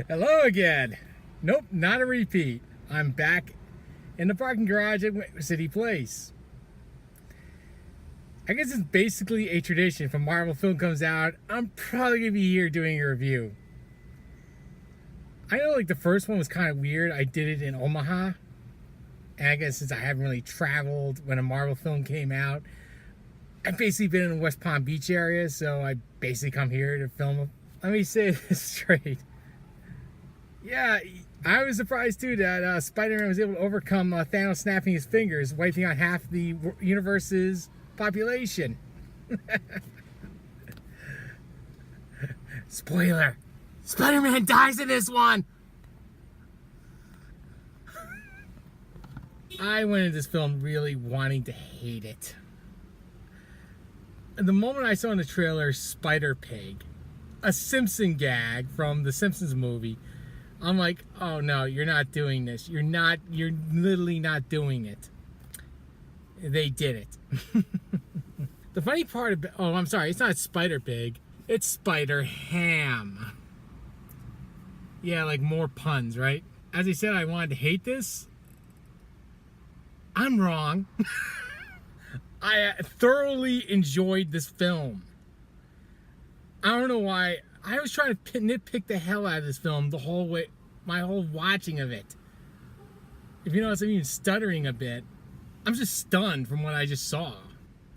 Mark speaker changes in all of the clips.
Speaker 1: Hello again. Nope, not a repeat. I'm back in the parking garage at City Place. I guess it's basically a tradition. If a Marvel film comes out, I'm probably going to be here doing a review. I know like the first one was kind of weird. I did it in Omaha. And I guess since I haven't really traveled when a Marvel film came out, I've basically been in the West Palm Beach area, so I basically come here to film. Let me say this straight. Yeah, I was surprised too that Spider-Man was able to overcome Thanos snapping his fingers, wiping out half the universe's population. Spoiler! Spider-Man dies in this one! I went into this film really wanting to hate it. The moment I saw in the trailer Spider-Pig, a Simpson gag from the Simpsons movie, I'm like, oh no, you're not doing this. You're literally not doing it. They did it. The funny part about, oh, I'm sorry, it's not Spider-Pig, it's Spider-Ham. Yeah, like more puns, right? As I said, I wanted to hate this. I'm wrong. I thoroughly enjoyed this film. I don't know why. I was trying to nitpick the hell out of this film the whole way, my whole watching of it. If you notice, I'm even stuttering a bit. I'm just stunned from what I just saw.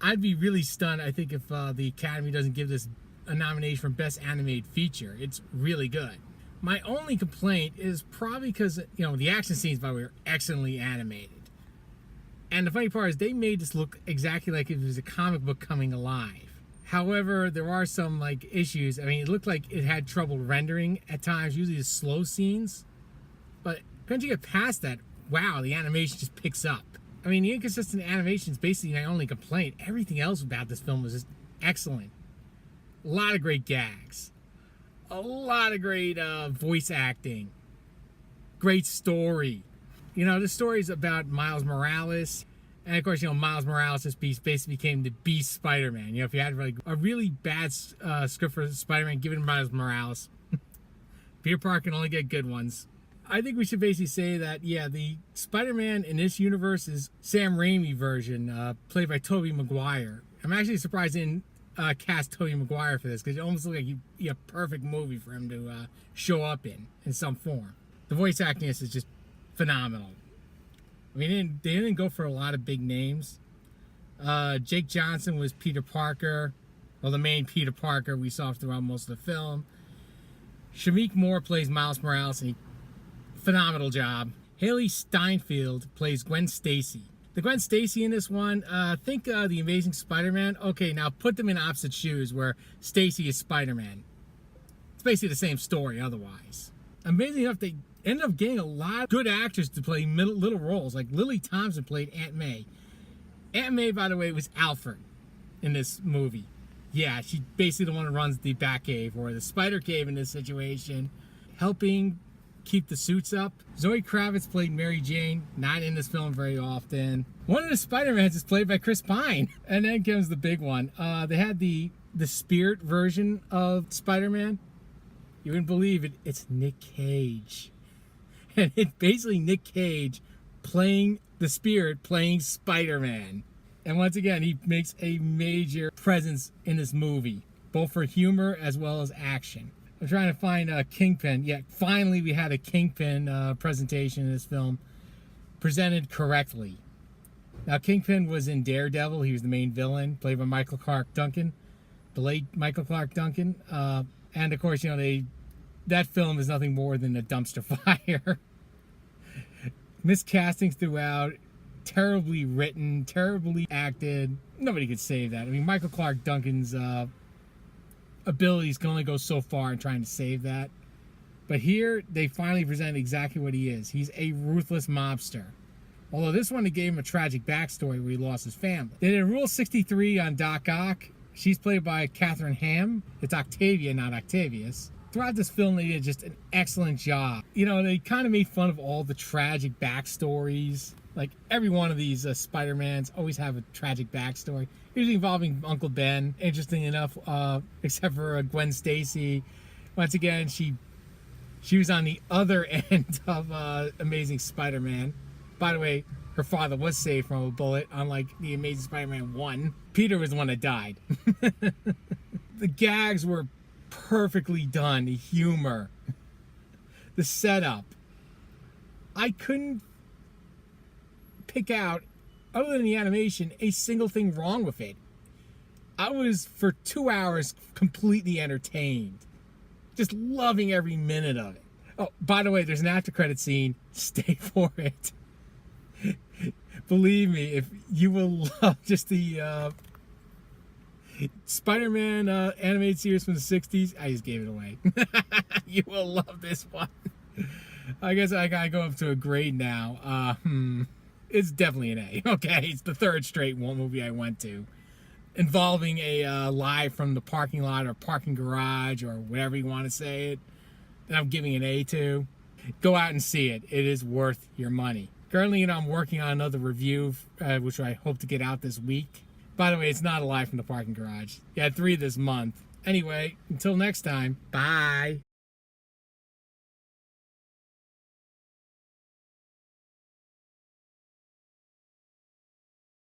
Speaker 1: I'd be really stunned, I think, if the Academy doesn't give this a nomination for Best Animated Feature. It's really good. My only complaint is probably because, the action scenes, by the way, are excellently animated. And the funny part is they made this look exactly like it was a comic book coming alive. However, there are some issues. I mean, it looked like it had trouble rendering at times, usually the slow scenes. But once you get past that, wow, the animation just picks up. I mean, the inconsistent animation is basically my only complaint. Everything else about this film was just excellent. A lot of great gags. A lot of great voice acting. Great story. This story is about Miles Morales. And of course, Miles Morales just basically became the Beast Spider-Man. If you had a really bad script for Spider-Man, give it to Miles Morales. Peter Parker can only get good ones. I think we should basically say that, yeah, the Spider-Man in this universe is Sam Raimi version, played by Tobey Maguire. I'm actually surprised they didn't cast Tobey Maguire for this, because it almost looks like a perfect movie for him to show up in some form. The voice acting is just phenomenal. I mean, they didn't go for a lot of big names. Jake Johnson was Peter Parker. Well, the main Peter Parker we saw throughout most of the film. Shameik Moore plays Miles Morales, and phenomenal job. Haley Steinfeld plays Gwen Stacy. The Gwen Stacy in this one, think The Amazing Spider-Man. Okay, now put them in opposite shoes where Stacy is Spider-Man. It's basically the same story otherwise. Amazing enough, they ended up getting a lot of good actors to play little roles. Like Lily Thompson played Aunt May. Aunt May, by the way, was Alfred in this movie. Yeah, she's basically the one who runs the Batcave, or the Spider Cave in this situation, helping keep the suits up. Zoe Kravitz played Mary Jane, not in this film very often. One of the Spider-Mans is played by Chris Pine. And then comes the big one. They had the Spirit version of Spider-Man. You wouldn't believe it, it's Nick Cage. And it's basically Nick Cage playing the Spirit, playing Spider-Man. And once again, he makes a major presence in this movie, both for humor as well as action. I'm trying to find a Kingpin. Yeah, finally we had a Kingpin presentation in this film, presented correctly. Now, Kingpin was in Daredevil. He was the main villain, played by Michael Clarke Duncan, the late Michael Clarke Duncan. And of course, that film is nothing more than a dumpster fire. Miscastings throughout, terribly written, terribly acted. Nobody could save that. I mean, Michael Clarke Duncan's abilities can only go so far in trying to save that. But here, they finally present exactly what he is. He's a ruthless mobster. Although this one, they gave him a tragic backstory where he lost his family. They did Rule 63 on Doc Ock. She's played by Catherine Ham. It's Octavia, not Octavius. Throughout this film, they did just an excellent job. They kind of made fun of all the tragic backstories. Like, every one of these Spider-Mans always have a tragic backstory, usually involving Uncle Ben. Interesting enough, except for Gwen Stacy, Once again, she was on the other end of Amazing Spider-Man. By the way, her father was saved from a bullet, unlike the Amazing Spider-Man 1. Peter was the one that died. The gags were perfectly done. The humor. The setup. I couldn't pick out, other than the animation, a single thing wrong with it. I was, for 2 hours, completely entertained. Just loving every minute of it. Oh, by the way, there's an after credit scene. Stay for it. Believe me, if you will love just the Spider-Man animated series from the 60s, I just gave it away. You will love this one. I guess I gotta go up to a grade now. It's definitely an A. Okay, it's the third straight movie I went to involving a live from the parking lot or parking garage or whatever you want to say it, that I'm giving an A to. Go out and see it. It is worth your money. Currently, I'm working on another review, which I hope to get out this week. By the way, it's not a live from the parking garage. You had 3 this month. Anyway, until next time, bye.